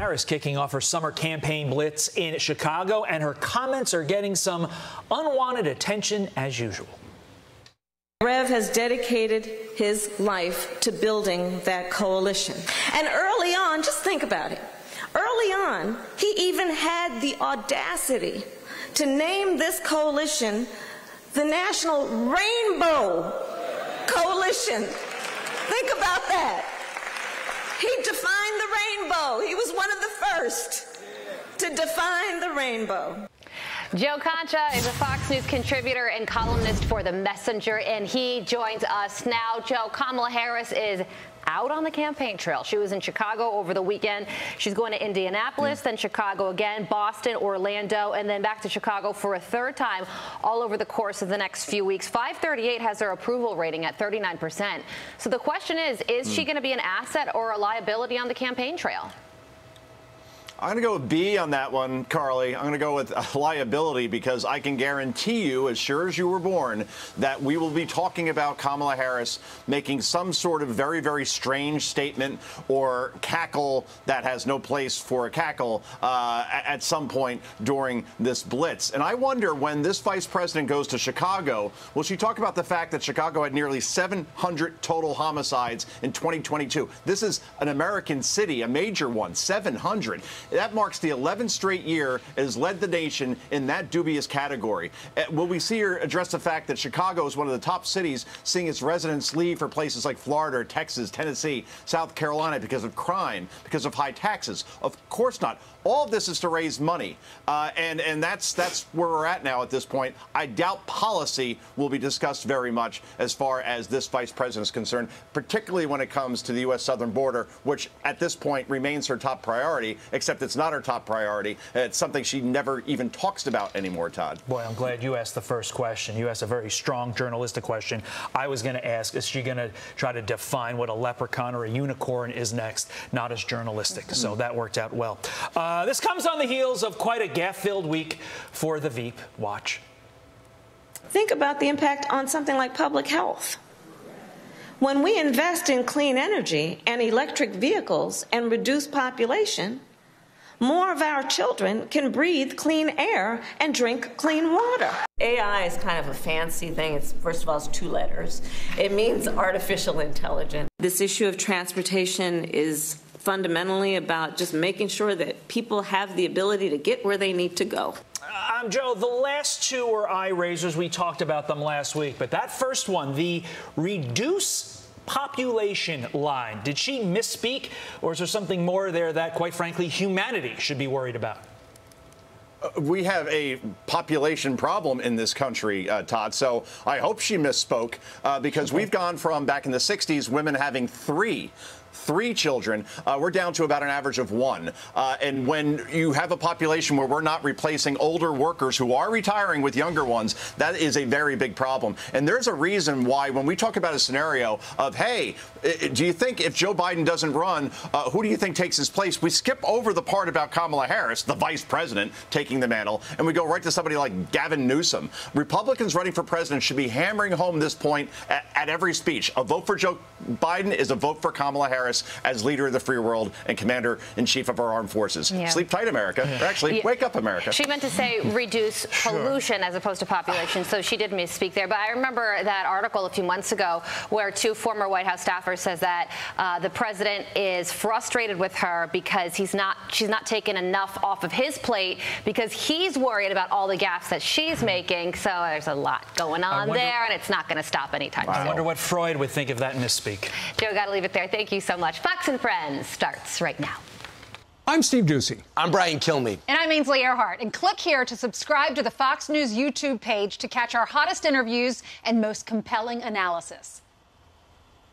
Harris kicking off her summer campaign blitz in Chicago, and her comments are getting some unwanted attention as usual. Rev has dedicated his life to building that coalition. And early on, just think about it, early on, he even had the audacity to name this coalition the National Rainbow Coalition. Think about that. He defined the rainbow. He was one of the first to define the rainbow. Joe Concha is a Fox News contributor and columnist for The Messenger, and he joins us now. Joe, Kamala Harris is out on the campaign trail. She was in Chicago over the weekend. She's going to Indianapolis, then Chicago again, Boston, Orlando, and then back to Chicago for a third time all over the course of the next few weeks. 538 has her approval rating at 39%. So the question is she going to be an asset or a liability on the campaign trail? I'm going to go with B on that one, Carly. I'm going to go with liability, because I can guarantee you, as sure as you were born, that we will be talking about Kamala Harris making some sort of very, very strange statement or cackle that has no place for a cackle at some point during this blitz. And I wonder, when this vice president goes to Chicago, will she talk about the fact that Chicago had nearly 700 total homicides in 2022? This is an American city, a major one, 700. That marks the 11th straight year it has led the nation in that dubious category. Will we see her address the fact that Chicago is one of the top cities seeing its residents leave for places like Florida, Texas, Tennessee, South Carolina because of crime, because of high taxes? Of course not. All of this is to raise money, and that's where we're at now at this point. I doubt policy will be discussed very much as far as this vice president is concerned, particularly when it comes to the U.S. southern border, which at this point remains her top priority, except it's not her top priority. It's something she never even talks about anymore, Todd. Boy, I'm glad you asked the first question. You asked a very strong journalistic question. I was going to ask, is she going to try to define what a leprechaun or a unicorn is next? Not as journalistic. So that worked out well. This comes on the heels of quite a gaffe-filled week for the Veep. Watch. Think about the impact on something like public health. When we invest in clean energy and electric vehicles and reduce population, more of our children can breathe clean air and drink clean water. AI is kind of a fancy thing. It's, first of all, it's 2 letters. It means artificial intelligence. This issue of transportation is fundamentally about just making sure that people have the ability to get where they need to go. Joe, the last 2 were eye raisers. We talked about them last week. But that first one, the reduce population line, did she misspeak, or is there something more there that, quite frankly, humanity should be worried about? We have a population problem in this country, Todd, so I hope she misspoke, because we've gone from, back in the 60s, women having 3 children. We're down to about an average of 1. And when you have a population where we're not replacing older workers who are retiring with younger ones, that is a very big problem. And there's a reason why, when we talk about a scenario of, hey, do you think if Joe Biden doesn't run, who do you think takes his place? We skip over the part about Kamala Harris, the vice president, taking the mantle, and we go right to somebody like Gavin Newsom. Republicans running for president should be hammering home this point at every speech. A vote for Joe Biden is a vote for Kamala Harris as leader of the free world and commander-in-chief of our armed forces. Yeah. Sleep tight, America. Or actually, wake up, America. She meant to say reduce pollution as opposed to population, so she did misspeak there. But I remember that article a few months ago where 2 former White House staffers says that the president is frustrated with her because she's not taking enough off of his plate because he's worried about all the gaffes that she's making. So there's a lot going on there, and it's not going to stop anytime soon. I wonder what Freud would think of that misspeak. Joe, got to leave it there. Thank you so much. Fox and Friends starts right now. I'm Steve Ducey. I'm Brian Kilmeade. And I'm Ainsley Earhart. And click here to subscribe to the Fox News YouTube page to catch our hottest interviews and most compelling analysis.